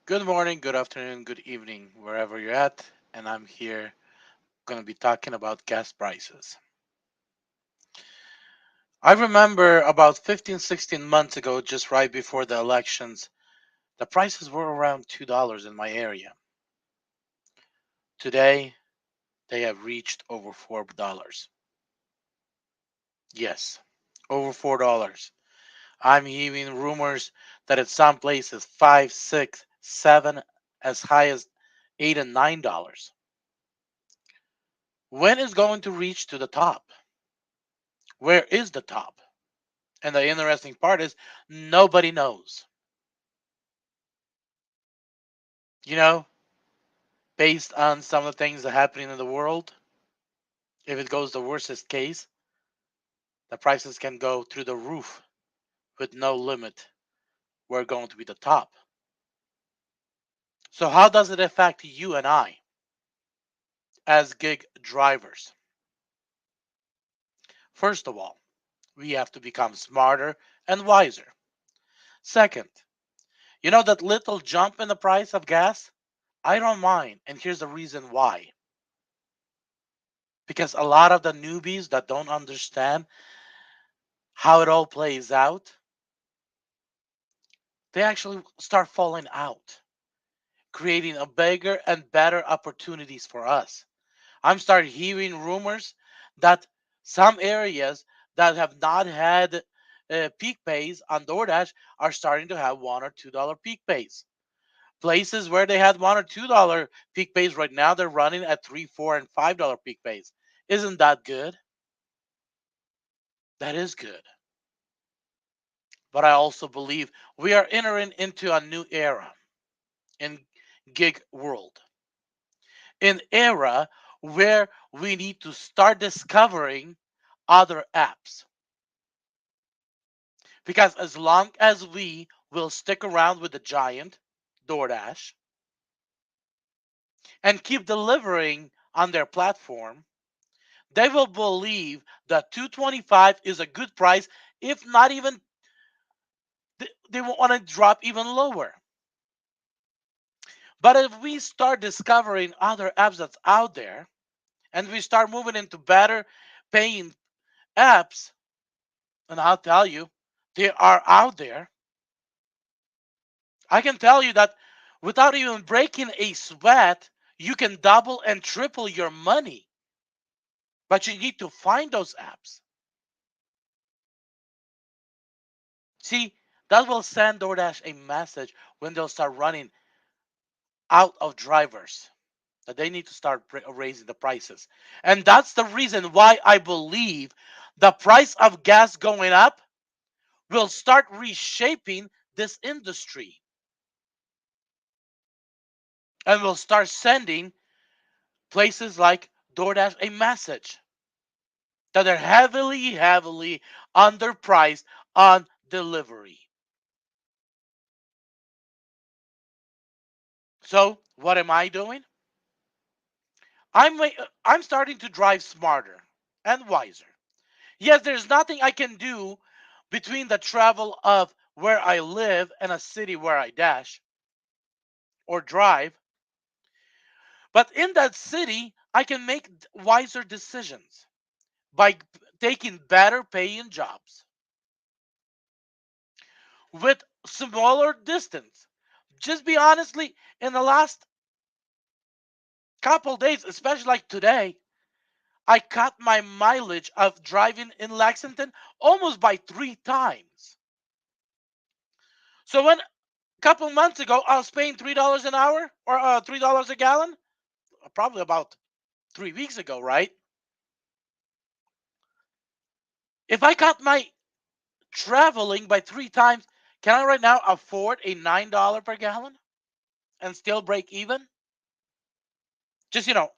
Good morning, good afternoon, good evening, wherever you're at. And I'm here going to be talking about gas prices. I remember about 15, 16 months ago, just right before the elections, the prices were around $2 in my area. Today, they have reached over $4. Yes, over $4. I'm hearing rumors that at some places 5, 6, 7, as high as $8 and $9. When is going to reach to the top? Where is the top? And the interesting part is nobody knows. You know, based on some of the things that are happening in the world, if it goes the worstest case, the prices can go through the roof with no limit. We're going to be the top. So how does it affect you and I as gig drivers? First of all, we have to become smarter and wiser. Second, you know that little jump in the price of gas? I don't mind, and here's the reason why. Because a lot of the newbies that don't understand how it all plays out, they actually start falling out, creating a bigger and better opportunities for us. I'm starting hearing rumors that some areas that have not had peak pays on DoorDash are starting to have $1 or $2 peak pays. Places where they had $1 or $2 peak pays right now, they're running at 3, 4, and $5 peak pays. Isn't that good? That is good. But I also believe we are entering into a new era in gig world, an era where we need to start discovering other apps. Because as long as we will stick around with the giant DoorDash and keep delivering on their platform, they will believe that 225 is a good price, if not even they will want to drop even lower. But if we start discovering other apps that's out there and we start moving into better paying apps, and I'll tell you, they are out there. I can tell you that without even breaking a sweat, you can double and triple your money. But you need to find those apps. See, that will send DoorDash a message when they'll start running out of drivers that they need to start raising the prices. And that's the reason why I believe the price of gas going up will start reshaping this industry and will start sending places like DoorDash a message that they're heavily, heavily underpriced on delivery. So what am I doing? I'm starting to drive smarter and wiser. Yes, there's nothing I can do between the travel of where I live and a city where I dash or drive, but in that city, I can make wiser decisions by taking better paying jobs with smaller distance. Just be honestly, in the last couple days, especially like today, I cut my mileage of driving in Lexington almost by 3 times. So when a couple months ago I was paying $3 an hour or $3 a gallon, probably about 3 weeks ago, right? If I cut my traveling by 3 times, can I right now afford a $9 per gallon and still break even? Just on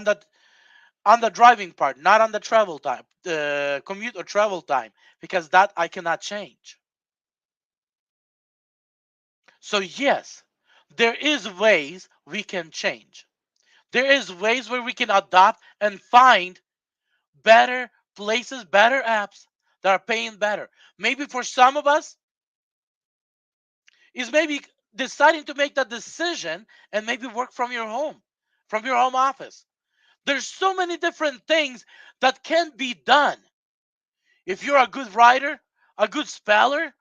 the driving part, not on the travel time, the commute or travel time, because that I cannot change. So yes, there is ways we can change. There is ways where we can adopt and find better places, better apps that are paying better. Maybe for some of us, is maybe deciding to make that decision and maybe work from your home office. There's so many different things that can be done. If you're a good writer, a good speller,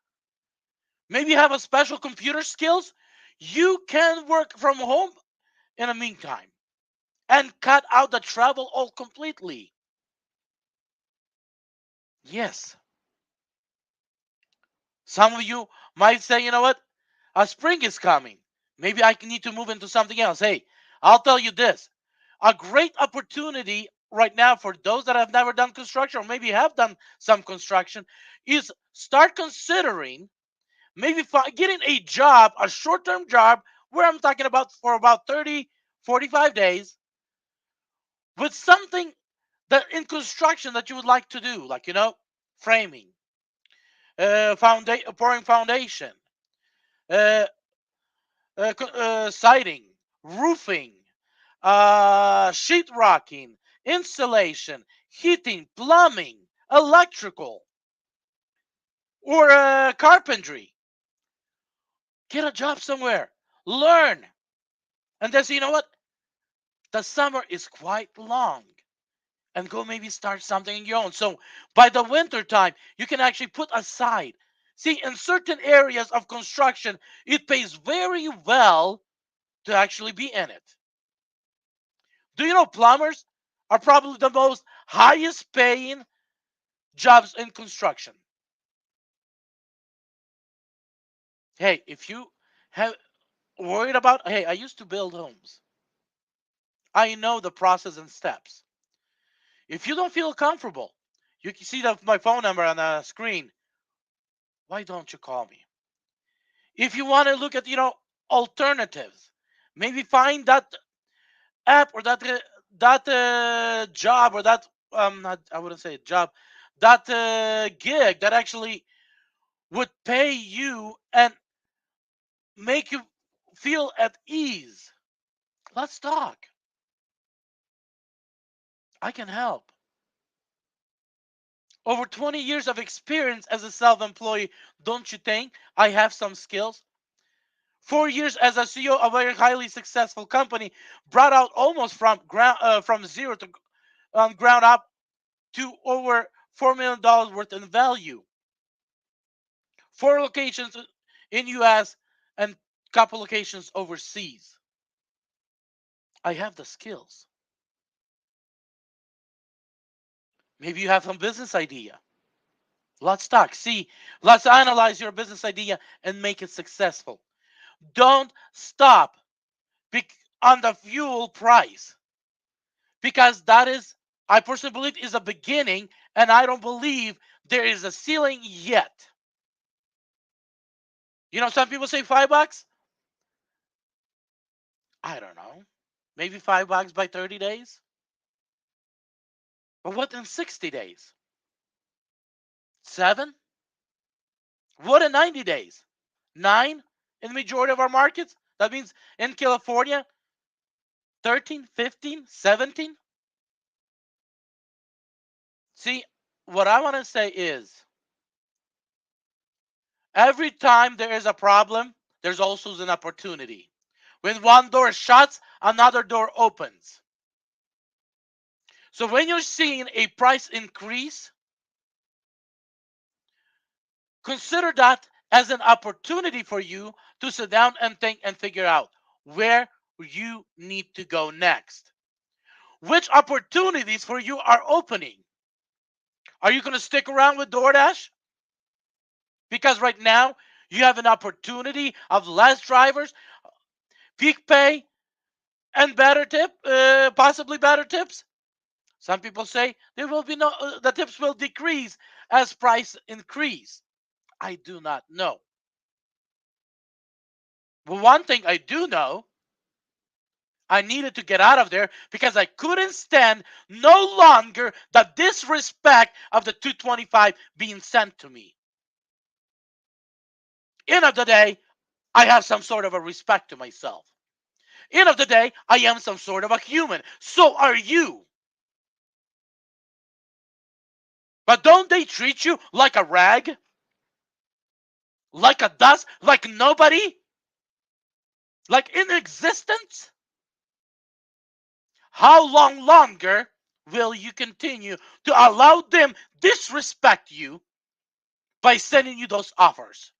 maybe you have a special computer skills, you can work from home in the meantime and cut out the travel all completely. Yes, some of you might say, you know what? A spring is coming. Maybe I need to move into something else. Hey, I'll tell you this. A great opportunity right now for those that have never done construction or maybe have done some construction is start considering maybe getting a job, a short-term job where I'm talking about for about 30, 45 days with something that in construction that you would like to do, like, framing, pouring foundation, uh, siding, roofing, sheetrocking, insulation, heating, plumbing, electrical, or carpentry. Get a job somewhere. Learn. And then say, you know what? The summer is quite long. And go maybe start something in your own. So by the winter time, you can actually put aside. See, in certain areas of construction, it pays very well to actually be in it. Do you know plumbers are probably the most highest paying jobs in construction? Hey, if you have worried about, hey, I used to build homes. I know the process and steps. If you don't feel comfortable, you can see my phone number on the screen. Why don't you call me? If you want to look at, alternatives, maybe find that app or that job or that not, I wouldn't say job, that gig that actually would pay you and make you feel at ease. Let's talk. I can help. Over 20 years of experience as a self-employed, don't you think I have some skills? 4 years as a CEO of a very highly successful company, brought out almost from zero to ground up to over $4 million worth in value. 4 locations in US and couple locations overseas. I have the skills. Maybe you have some business idea. Let's talk. See, let's analyze your business idea and make it successful. Don't stop on the fuel price because that is, I personally believe, is a beginning, and I don't believe there is a ceiling yet. Some people say $5. I don't know. Maybe $5 by 30 days? But what in 60 days? 7? What in 90 days? 9 in the majority of our markets? That means in California, 13, 15, 17? See, what I want to say is every time there is a problem, there's also an opportunity. When one door shuts, another door opens. So when you're seeing a price increase, consider that as an opportunity for you to sit down and think and figure out where you need to go next. Which opportunities for you are opening? Are you going to stick around with DoorDash? Because right now you have an opportunity of less drivers, peak pay, and possibly better tips. Some people say there will be the tips will decrease as price increase. I do not know. But one thing I do know, I needed to get out of there because I couldn't stand no longer the disrespect of the 225 being sent to me. End of the day, I have some sort of a respect to myself. End of the day, I am some sort of a human. So are you. But don't they treat you like a rag? Like a dust? Like nobody? like in existence, how long longer will you continue to allow them disrespect you by sending you those offers?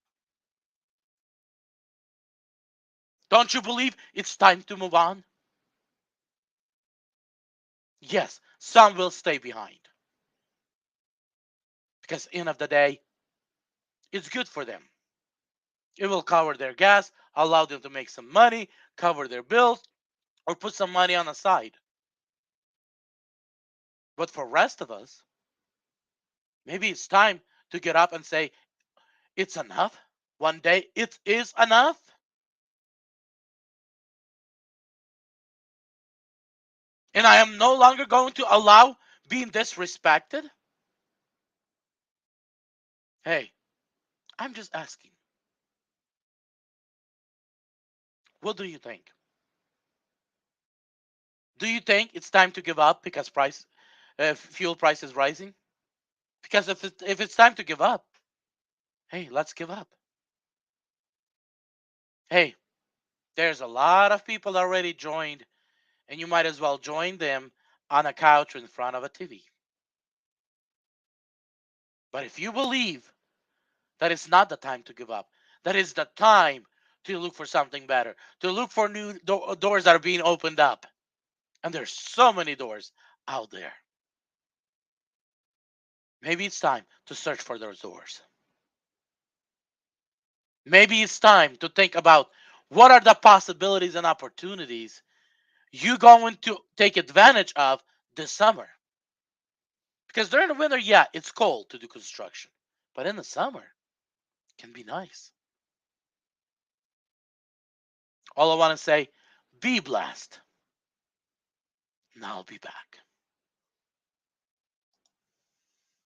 Don't you believe it's time to move on? Yes, some will stay behind because end of the day, it's good for them. It will cover their gas, allow them to make some money, cover their bills, or put some money on the side. But for rest of us, maybe it's time to get up and say, it's enough. One day it is enough. And I am no longer going to allow being disrespected. Hey, I'm just asking. What do you think? Do you think it's time to give up because fuel price is rising? Because if it's time to give up, hey, let's give up. Hey, there's a lot of people already joined, and you might as well join them on a couch in front of a TV. But if you believe that it's not the time to give up, that is the time to look for something better, to look for new doors that are being opened up, and there's so many doors out there. Maybe it's time to search for those doors. Maybe it's time to think about what are the possibilities and opportunities you going to take advantage of this summer. Because during the winter, yeah, it's cold to do construction. But in the summer, it can be nice. All I want to say, be blessed. And I'll be back.